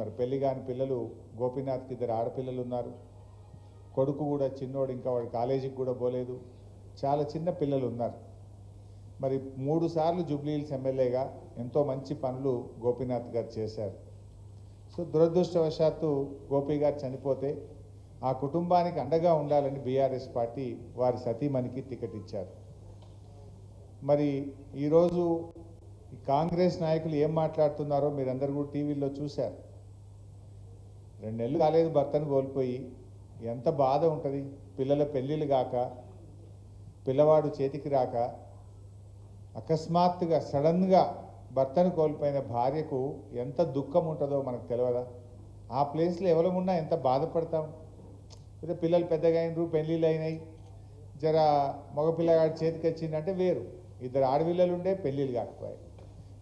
ఉన్నారు, పెళ్లి కాని పిల్లలు. గోపీనాథ్కి 2 ఆడపిల్లలు ఉన్నారు, కొడుకు కూడా చిన్నోడు, ఇంకా వాడు కాలేజీకి కూడా పోలేదు, చాలా చిన్న పిల్లలు ఉన్నారు. మరి 3 సార్లు జూబ్లీ హిల్స్ ఎమ్మెల్యేగా ఎంతో మంచి పనులు గోపీనాథ్ గారు చేశారు. సో దురదృష్టవశాత్తు గోపి గారు చనిపోతే ఆ కుటుంబానికి అండగా ఉండాలని బీఆర్ఎస్ పార్టీ వారి సతీమణికి టికెట్ ఇచ్చారు. మరి ఈరోజు కాంగ్రెస్ నాయకులు ఏం మాట్లాడుతున్నారో మీరందరూ కూడా టీవీలో చూశారు. 2 నెలలు కాలేదు భర్తను కోల్పోయి, ఎంత బాధ ఉంటుంది. పిల్లల పెళ్ళిళ్ళు కాక, పిల్లవాడు చేతికి రాక, అకస్మాత్తుగా సడన్గా భర్తను కోల్పోయిన భార్యకు ఎంత దుఃఖం ఉంటుందో మనకు తెలియదా? ఆ ప్లేస్లో ఎవరమున్నా ఎంత బాధపడతాం. అయితే పిల్లలు పెద్దగా అయినరు, పెళ్ళిళ్ళు అయినాయి, జర మగపిల్లగాడు చేతికి వచ్చిందంటే వేరు. 2 ఆడపిల్లలు ఉంటే పెళ్ళిళ్ళు కాకపోయాయి,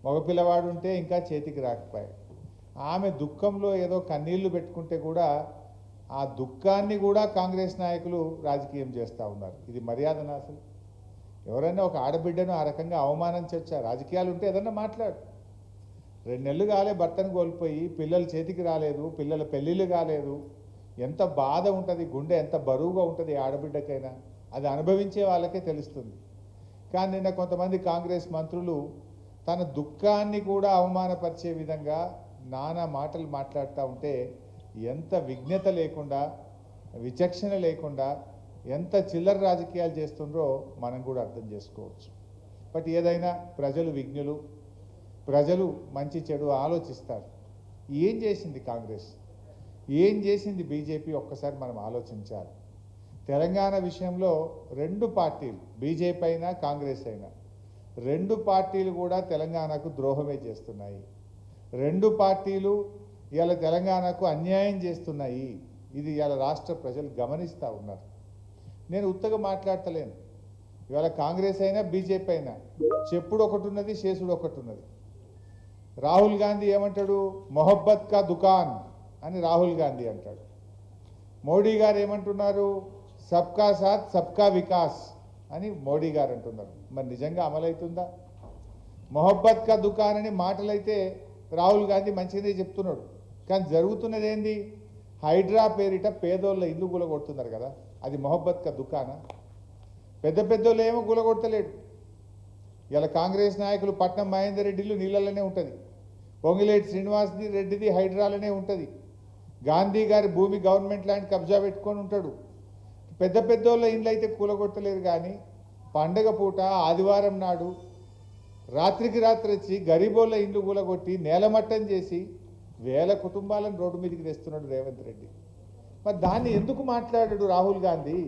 మగపిల్లవాడు ఉంటే ఇంకా చేతికి రాకపోయాయి. ఆమె దుఃఖంలో ఏదో కన్నీళ్లు పెట్టుకుంటే కూడా ఆ దుఃఖాన్ని కూడా కాంగ్రెస్ నాయకులు రాజకీయం చేస్తూ ఉన్నారు. ఇది మర్యాదనా? అసలు ఎవరైనా ఒక ఆడబిడ్డను ఆ రకంగా అవమానించవచ్చా? రాజకీయాలు ఉంటే ఏదన్నా మాట్లాడు. 2 నెలలు కాలే భర్తను కోల్పోయి, పిల్లలు చేతికి రాలేదు, పిల్లల పెళ్ళిళ్ళు కాలేదు, ఎంత బాధ ఉంటుంది, గుండె ఎంత బరువుగా ఉంటుంది ఆడబిడ్డకైనా. అది అనుభవించే వాళ్ళకే తెలుస్తుంది. కానీ నిన్న కొంతమంది కాంగ్రెస్ మంత్రులు తన దుఃఖాన్ని కూడా అవమానపరిచే విధంగా నానా మాటలు మాట్లాడుతూ ఉంటే ఎంత విజ్ఞత లేకుండా, విచక్షణ లేకుండా, ఎంత చిల్లర రాజకీయాలు చేస్తుండ్రో మనం కూడా అర్థం చేసుకోవచ్చు. బట్ ఏదైనా ప్రజలు విజ్ఞులు, ప్రజలు మంచి చెడు ఆలోచిస్తారు. ఏం చేసింది కాంగ్రెస్, ఏం చేసింది బీజేపీ, ఒక్కసారి మనం ఆలోచించాలి. తెలంగాణ విషయంలో 2 పార్టీలు, బీజేపీ అయినా కాంగ్రెస్ అయినా, 2 పార్టీలు కూడా తెలంగాణకు ద్రోహమే చేస్తున్నాయి. 2 పార్టీలు ఇవాళ తెలంగాణకు అన్యాయం చేస్తున్నాయి. ఇది ఇవాళ రాష్ట్ర ప్రజలు గమనిస్తూ ఉన్నారు. నేను ఉత్తగా మాట్లాడతలేను. ఇవాళ కాంగ్రెస్ అయినా బీజేపీ అయినా చెప్పుడు ఒకటి ఉన్నది, చేసుడు ఒకటి ఉన్నది. రాహుల్ గాంధీ ఏమంటాడు? మొహబ్బత్ కా దుకాన్ అని రాహుల్ గాంధీ అంటాడు. మోడీ గారు ఏమంటున్నారు? సబ్కా సాత్ సబ్కా వికాస్ అని మోడీ గారు అంటున్నారు. మరి నిజంగా అమలవుతుందా? మొహబ్బత్ కా దుకాన్ అని మాటలైతే రాహుల్ గాంధీ మంచిగానే చెప్తున్నాడు, కానీ జరుగుతున్నది ఏంది? హైడ్రా పేరిట పేదోళ్ళ ఇల్లు గులగొడుతున్నారు కదా, అది మొహబ్బత్ కా దుకానా? పెద్ద పెద్దోళ్ళు ఏమో గులగొడతలేడు. ఇలా కాంగ్రెస్ నాయకులు పట్నం మహేందర్ రెడ్డిలు నీళ్ళలోనే ఉంటుంది, పొంగిలేటి శ్రీనివాస్ రెడ్డిది హైడ్రాలనే ఉంటుంది, గాంధీ గారి భూమి గవర్నమెంట్ ల్యాండ్ కబ్జా పెట్టుకొని ఉంటాడు. పెద్ద పెద్దోళ్ళ ఇండ్లు అయితే కూలగొట్టలేరు, కానీ పండగ పూట ఆదివారం నాడు రాత్రికి రాత్రి వచ్చి గరీబోళ్ళ ఇండ్లు కూలగొట్టి నేలమట్టం చేసి వేల కుటుంబాలను రోడ్డు మీదకి తెస్తున్నాడు రేవంత్ రెడ్డి. మరి దాన్ని ఎందుకు మాట్లాడాడు రాహుల్ గాంధీ?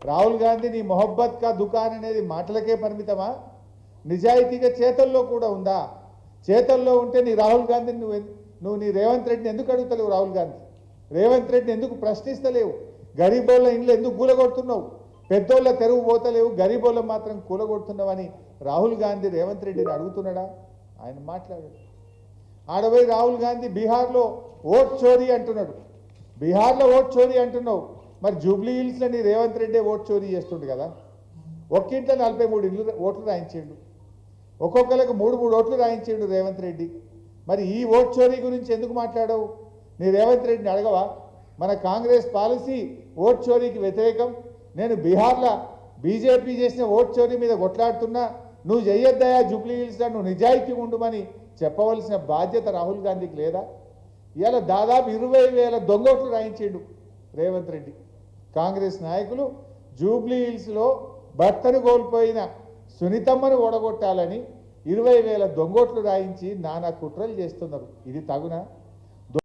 రాహుల్ గాంధీ నీ మొహబ్బత్ కా దుకాన్ అనేది మాటలకే పరిమితమా? నిజాయితీగా చేతల్లో కూడా ఉందా? చేతల్లో ఉంటే నీ రాహుల్ గాంధీని నువ్వు నీ రేవంత్ రెడ్డిని ఎందుకు అడుగుతలేవు? రాహుల్ గాంధీ రేవంత్ రెడ్డిని ఎందుకు ప్రశ్నిస్తలేవు? గరీబోళ్ళ ఇండ్లు ఎందుకు కూలగొడుతున్నావు? పెద్దోళ్ళ తెరువు పోతలేవు, గరీబోళ్ళ మాత్రం కూలగొడుతున్నావని రాహుల్ గాంధీ రేవంత్ రెడ్డిని అడుగుతున్నాడా? ఆయన మాట్లాడాడు. ఆడపోయి రాహుల్ గాంధీ బీహార్లో ఓట్ చోరీ అంటున్నాడు. బీహార్లో ఓట్ చోరీ అంటున్నావు, మరి జూబ్లీ హిల్స్లో నీ రేవంత్ రెడ్డి ఓట్ చోరీ చేస్తుండు కదా. ఒక్కింట్లో 43 ఓట్లు రాయించిండు, ఒక్కొక్కరికి 3 ఓట్లు రాయించిండు రేవంత్ రెడ్డి. మరి ఈ ఓట్ చోరీ గురించి ఎందుకు మాట్లాడవు? నీ రేవంత్ రెడ్డిని అడగవా? మన కాంగ్రెస్ పాలసీ ఓట్ చోరీకి వ్యతిరేకం, నేను బీహార్లో బీజేపీ చేసిన ఓట్ చోరీ మీద కొట్లాడుతున్నా, నువ్వు చెయ్యొద్దయా జూబ్లీ హిల్స్లో, నువ్వు నిజాయితీ ఉండమని చెప్పవలసిన బాధ్యత రాహుల్ గాంధీకి లేదా? ఇవాళ దాదాపు 20,000 దొంగోట్లు రాయించిండు రేవంత్ రెడ్డి. కాంగ్రెస్ నాయకులు జూబ్లీ హిల్స్లో భర్తను కోల్పోయిన సునీతమ్మను ఓడగొట్టాలని 20,000 దొంగోట్లు రాయించి నానా కుట్రలు చేస్తున్నారు. ఇది తగునా?